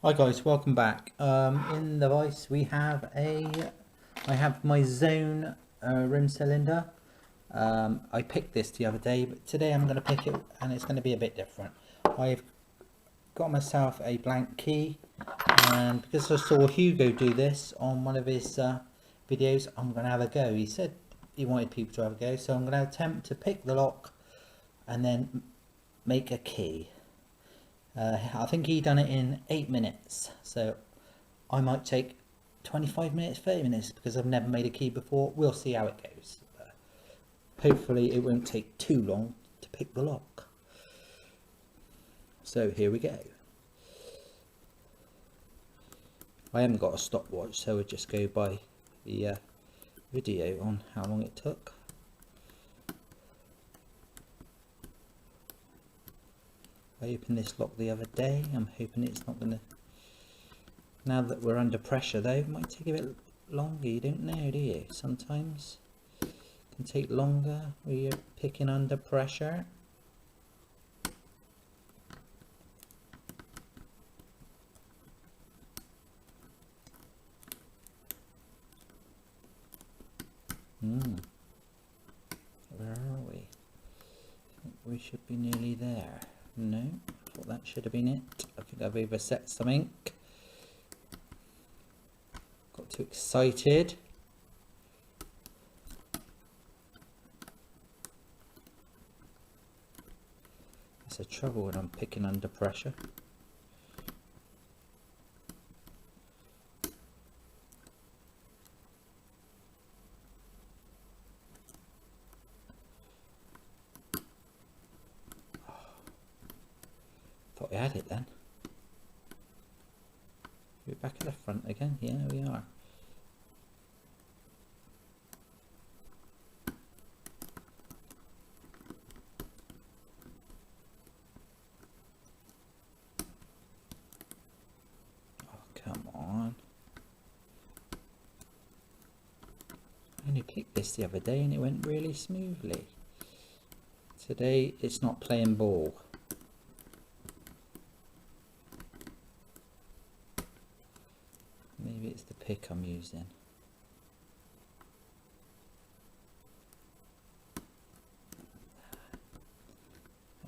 Hi guys, welcome back. In the vise we have I have my zone rim cylinder. I picked this the other day, but today I'm going to pick it and it's going to be a bit different. I've got myself a blank key, and because I saw Hugo do this on one of his videos, I'm going to have a go. He said he wanted people to have a go, so I'm going to attempt to pick the lock and then make a key. I think he done it in 8 minutes, so I might take 25 minutes, 30 minutes, because I've never made a key before. We'll see how it goes. Hopefully it won't take too long to pick the lock. So here we go. I haven't got a stopwatch, so we'll just go by the video on how long it took. I opened this lock the other day. I'm hoping it's not going to, now that we're under pressure though, it might take a bit longer. You don't know, do you? Sometimes it can take longer when you're picking under pressure. Where are we? I think we should be nearly there. No, I thought that should have been it. I think I've overset something. Got too excited. That's the trouble when I'm picking under pressure. Thought we had it then. We're back at the front again. Yeah, we are. Oh, come on. I only picked this the other day and it went really smoothly. Today it's not playing ball. Maybe it's the pick I'm using.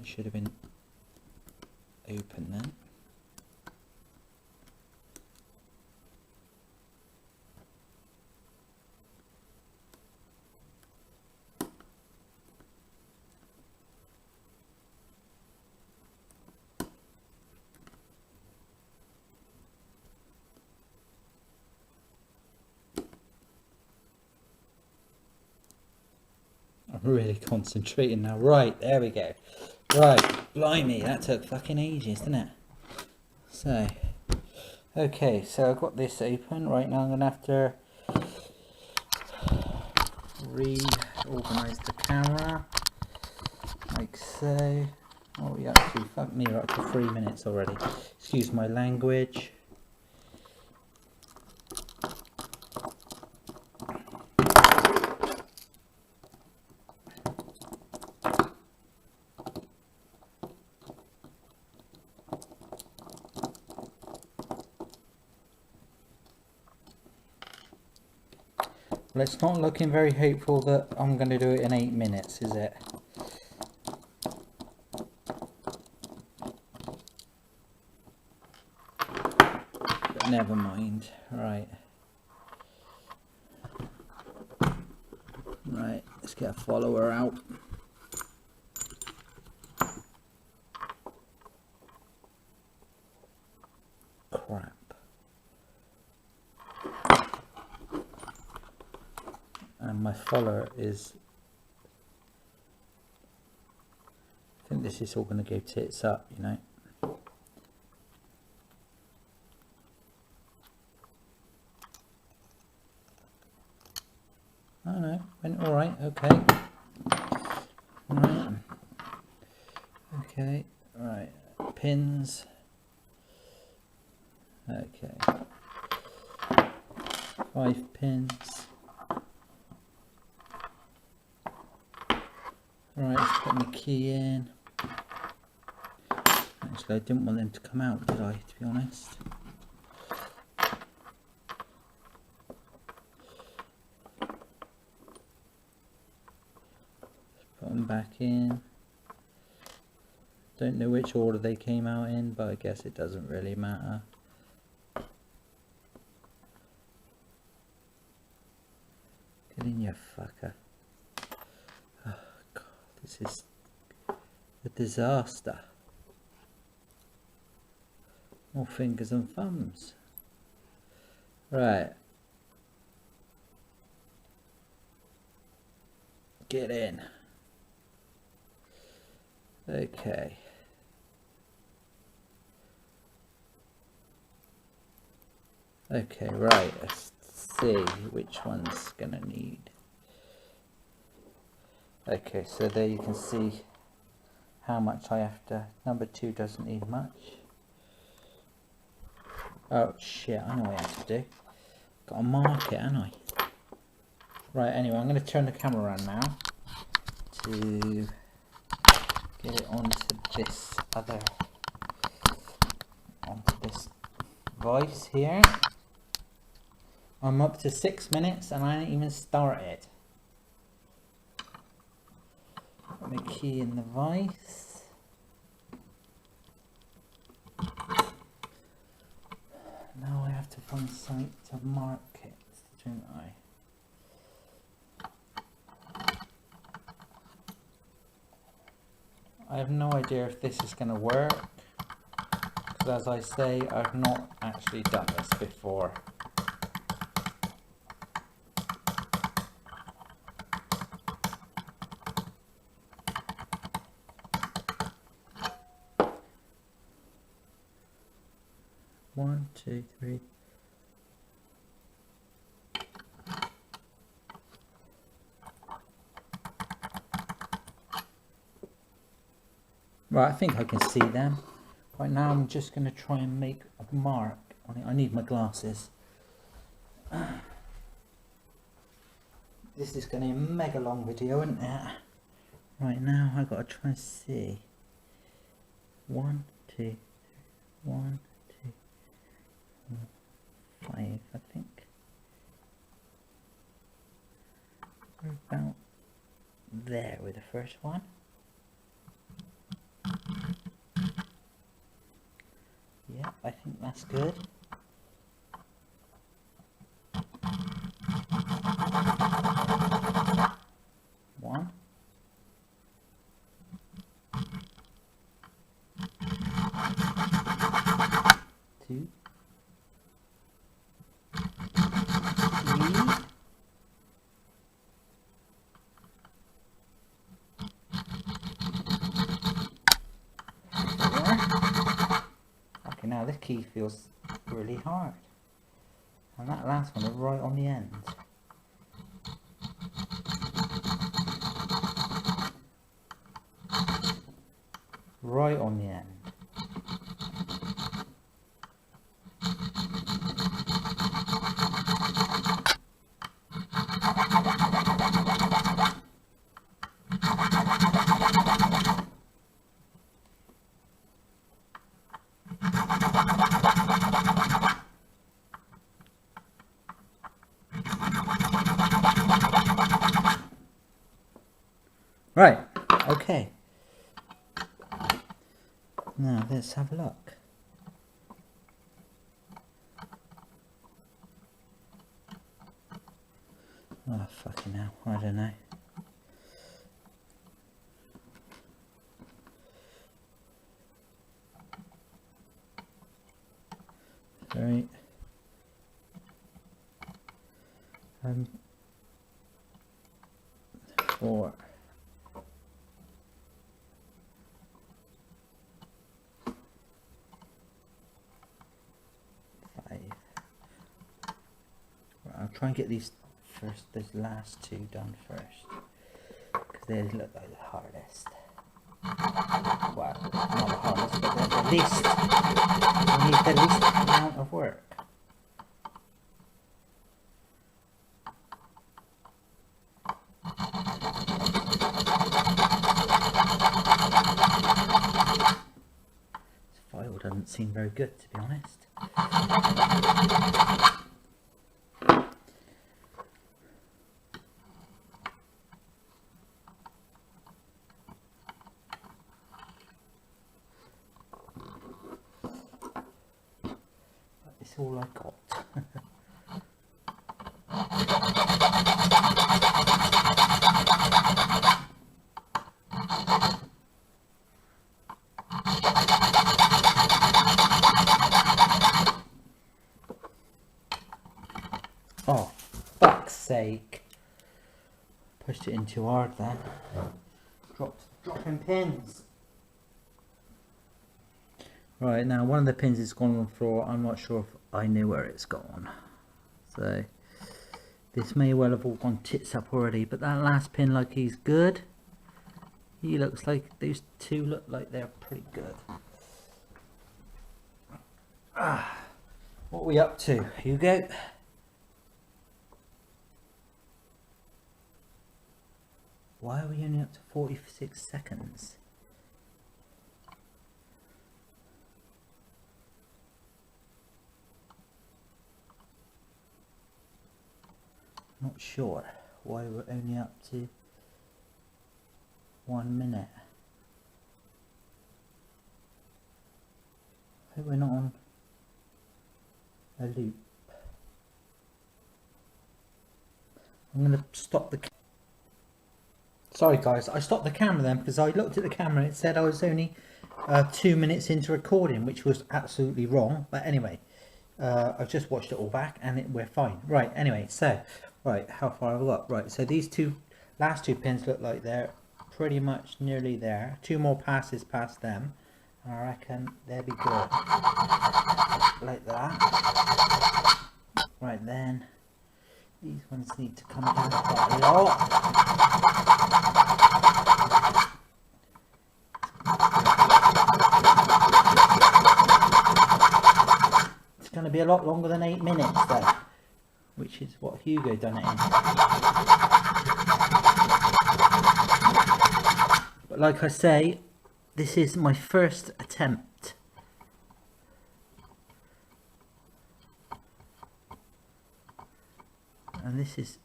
I should have been open then. I'm really concentrating now. Right, there we go. Right, blimey, that took fucking ages, didn't it? So, okay, so I've got this open. Right now I'm going to have to reorganise the camera, like so. What are we up to? Fuck me, we're up to 3 minutes already. Excuse my language. Well, it's not looking very hopeful that I'm going to do it in 8 minutes, is it? But never mind. Right. Right, let's get a follower out. Crap. And my follower is, I think this is all going to go tits up, you know. Oh no, went alright, okay. Right. Okay, right, pins. Okay. 5 pins. Right, let's put my key in. Actually, I didn't want them to come out, did I, to be honest? them back in. Don't know which order they came out in, but I guess it doesn't really matter. Get in, you fucker. Oh God, this is a disaster. More fingers and thumbs. Right. Get in. Okay. Okay, right, let's see which one's gonna need. Okay, so there you can see how much I have to. Number 2 doesn't need much. Oh shit, I know what I have to do. Got to mark it, haven't I? Right, anyway, I'm going to turn the camera around now to get it onto this voice here. I'm up to 6 minutes and I ain't even started. Put my key in the vice. Now I have to find a site to mark it, don't I? I have no idea if this is going to work, because as I say, I've not actually done this before. One, two, three. Right, I think I can see them. Right now I'm just going to try and make a mark on it. I need my glasses. This is going to be a mega long video, isn't it? Right now I've got to try and see. 1, 2, 3, 1, 2, 5, I think. We're about there with the first one. Yeah, I think that's good. One. Two. Three. Okay, now this key feels really hard. And that last one is right on the end. Right on the end. Right, okay. Now let's have a look. Oh fucking hell, I don't know. Right. 4. 5. Right, I'll try and get these last 2 done first, because they look like the hardest. Well, not the hardest, but they're the least. We need the least amount of work. This file doesn't seem very good, to be honest. all I got. Oh, fuck's sake. Pushed it in too hard then. Dropping pins. Right, now one of the pins has gone on the floor. I'm not sure if I knew where it's gone. So, this may well have all gone tits up already, but that last pin, like, he's good. He looks like, those two look like they're pretty good. What are we up to, Hugo? Why are we only up to 46 seconds? Not sure why we're only up to 1 minute. I hope we're not on a loop. I'm going to stop the... Sorry guys, I stopped the camera then because I looked at the camera and it said I was only 2 minutes into recording, which was absolutely wrong. But anyway, I've just watched it all back and we're fine. Right, anyway, so, right, how far have I got? Right, so these last two pins look like they're pretty much nearly there. 2 more passes past them. And I reckon they'll be good. Like that. Right then. These ones need to come down quite a lot. It's going to be a lot longer than 8 minutes though, which is what Hugo done it in. But like I say, this is my first attempt. And this is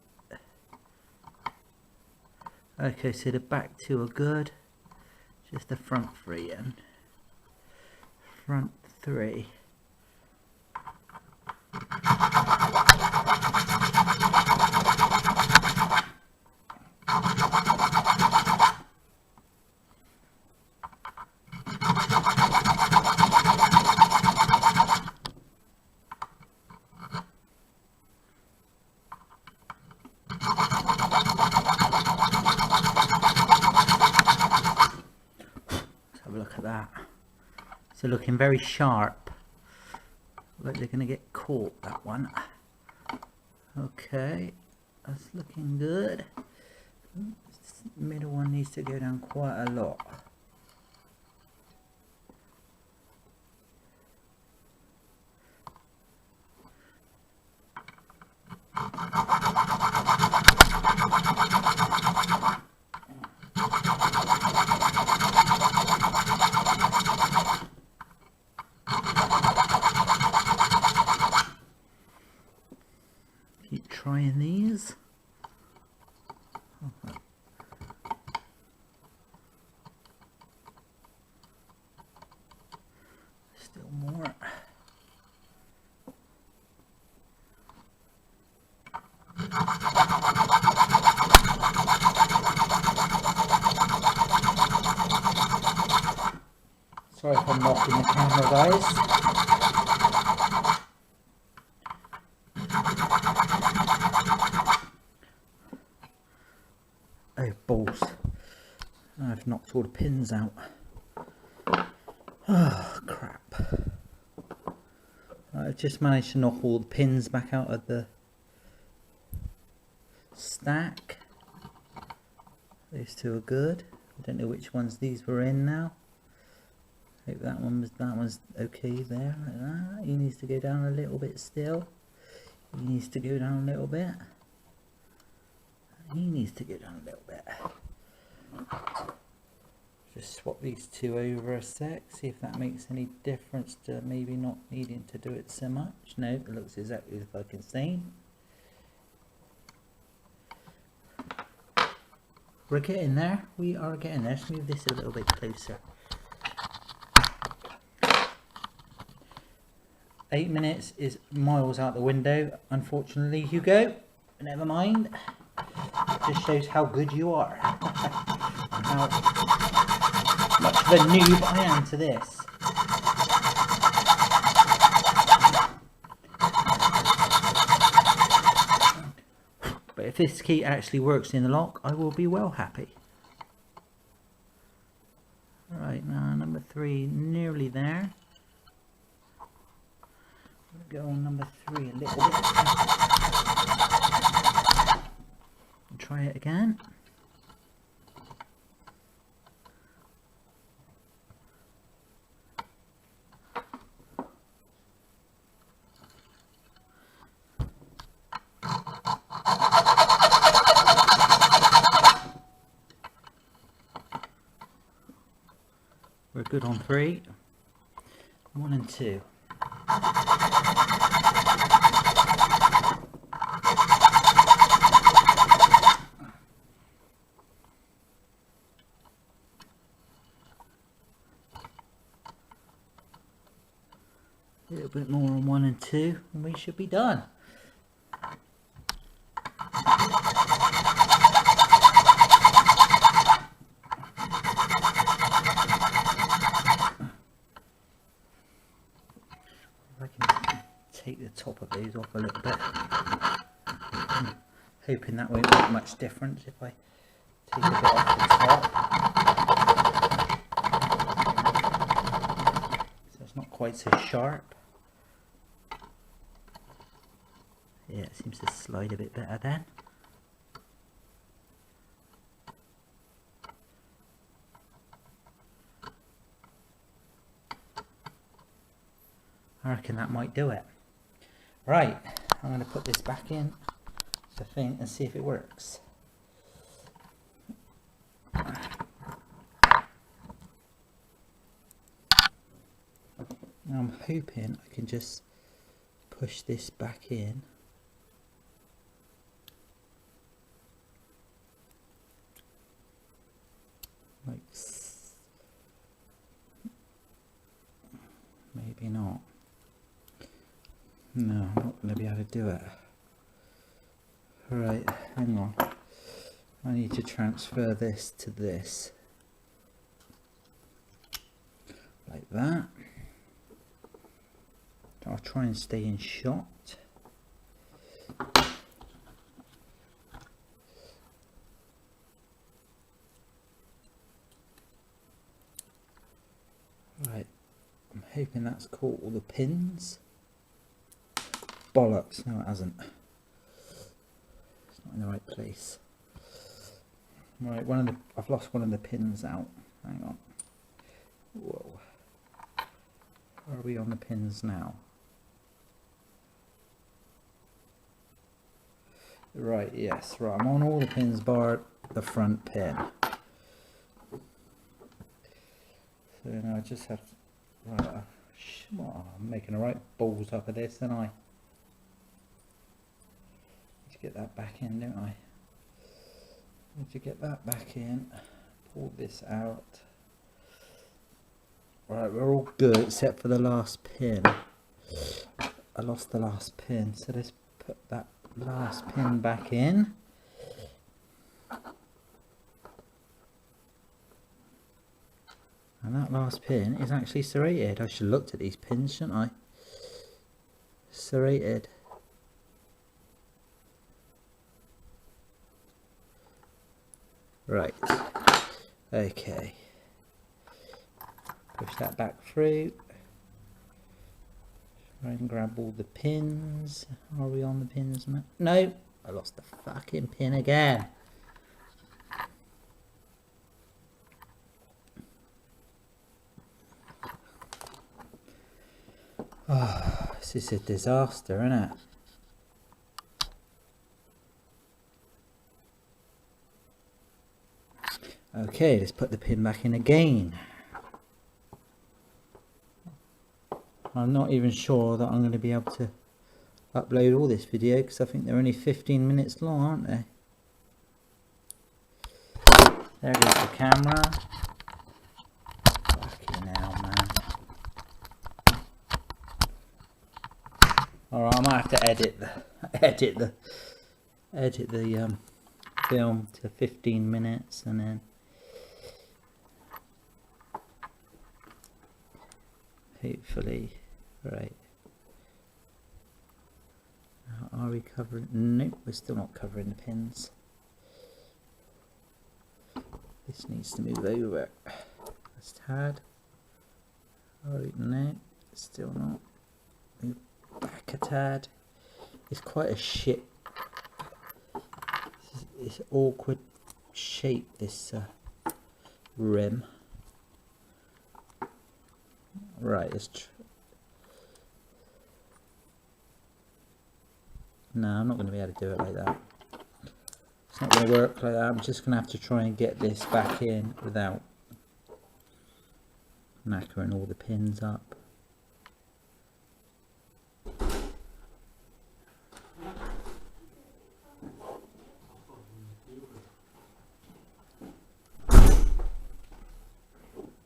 okay, so the back 2 are good, just the front 3 and front 3. Look at that. So looking very sharp. Like they're going to get caught, that one. Okay, that's looking good. This middle one needs to go down quite a lot. Keep trying these. Still more. Sorry if I'm knocking the camera, guys. Oh, balls. I've knocked all the pins out. Oh, crap. I've just managed to knock all the pins back out of the stack. Those 2 are good. I don't know which ones these were in now. Hope that one's okay there, like that. He needs to go down a little bit still. He needs to go down a little bit. He needs to go down a little bit. Just swap these 2 over a sec, see if that makes any difference to maybe not needing to do it so much. No, it looks exactly the fucking same. We're getting there. We are getting there. Let's move this a little bit closer. 8 minutes is miles out the window, unfortunately, Hugo. Never mind. It just shows how good you are. How much of a noob I am to this. But if this key actually works in the lock, I will be well happy. Right, now number 3 nearly there. Go on number 3 a little bit. And try it again. We're good on 3. 1 and 2. A little bit more on 1 and 2 and we should be done. I can take the top of these off a little bit. I'm hoping that won't make much difference if I take a bit off the top. So it's not quite so sharp. Yeah, it seems to slide a bit better then. I reckon that might do it. Right, I'm going to put this back in the thing and see if it works. Now I'm hoping I can just push this back in. Like, maybe not. No, I'm not going to be able to do it. Right, hang on. I need to transfer this to this. Like that. I'll try and stay in shot. Right, I'm hoping that's caught all the pins. Bollocks, no it hasn't. It's not in the right place. Right, I've lost one of the pins out. Hang on. Whoa. Are we on the pins now? Right, yes, right, I'm on all the pins bar the front pin. So now I just have to, right, I'm making the right balls up of this, and I need to get that back in, don't I? Need to get that back in, pull this out. Right, we're all good except for the last pin. I lost the last pin, so let's put that last pin back in. And that last pin is actually serrated. I should have looked at these pins, shouldn't I? Serrated. Right. Okay. Push that back through. Try and grab all the pins. Are we on the pins now? No, I lost the fucking pin again. Oh, this is a disaster, isn't it? Okay, let's put the pin back in again. I'm not even sure that I'm going to be able to upload all this video because I think they're only 15 minutes long, aren't they? There goes the camera. Fucking hell, man. Alright, I might have to edit the film to 15 minutes and then hopefully, right. Now, are we covering? Nope, we're still not covering the pins. This needs to move over. That's tad. Alright, no, still not. Move back a tad. It's quite a shit. It's awkward shape, this rim. Right, no, I'm not going to be able to do it like that. It's not going to work like that. I'm just going to have to try and get this back in without knackering all the pins up.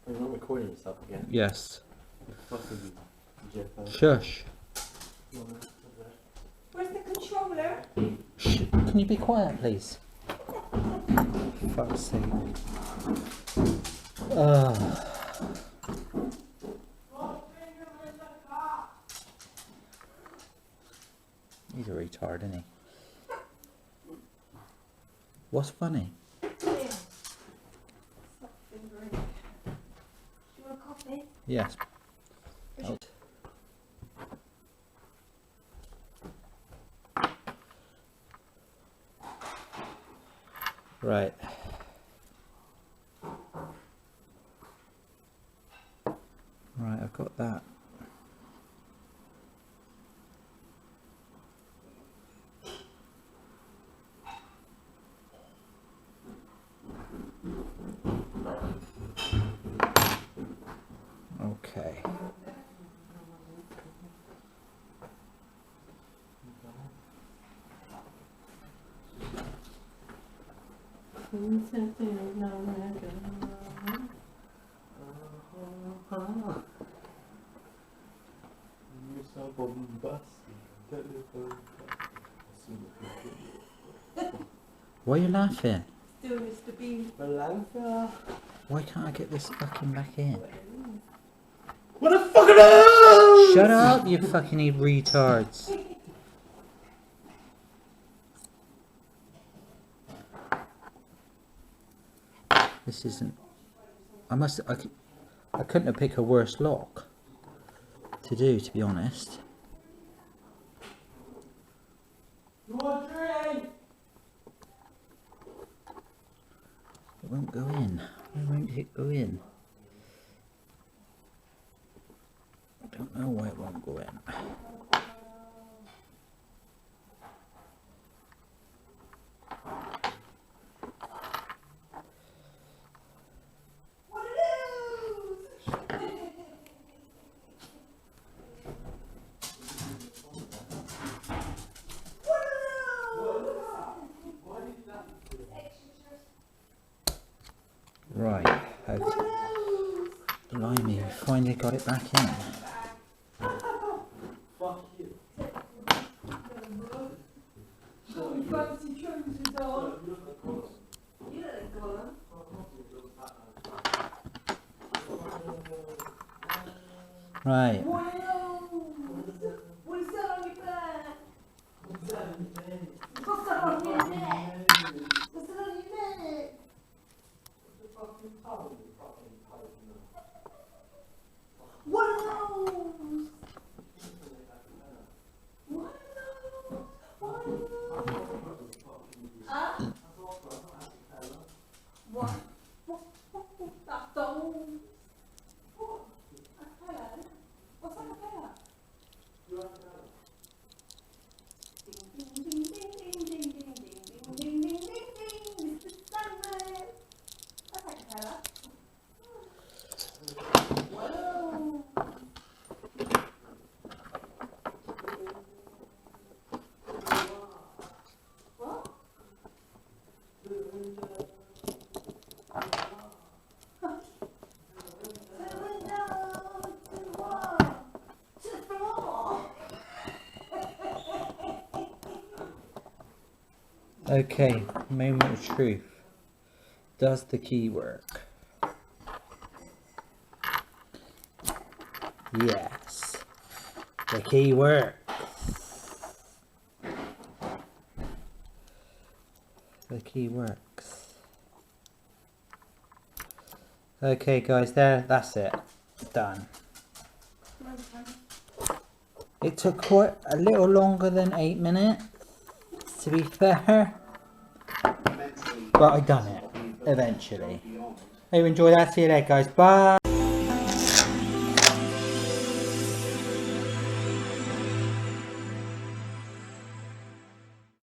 You're not recording yourself again? Yes. Jeff. Shush. Where's the controller? Shh. Can you be quiet, please? For fuck's sake. He's a retard, isn't he? What's funny? Yeah. Stop fingering. Do you want a coffee? Yes. Oh. Right. Right, I've got that. Okay. Why are you laughing? Still Mr. Bean. Why can't I get this fucking back in? What the fuck are those? Shut up, you fucking retards. This isn't... I couldn't have picked a worse lock to do, to be honest. It won't go in. Why won't it go in? I don't know why it won't go in. What are those? Right, blimey, we finally got it back in. Fuck you. Fancy trousers on. You look good. Right, What are those? What is that on your back? What's that on your neck? What's that on your neck? What are those? What are those? What are those? Huh? What? What? That's those. What? Hello. What's Okay, moment of truth. Does the key work? Yes. The key works. The key works. Okay guys, that's it. Done. It took quite a little longer than 8 minutes, to be fair. But I done it, eventually. Hope you enjoyed that. See you later guys. Bye.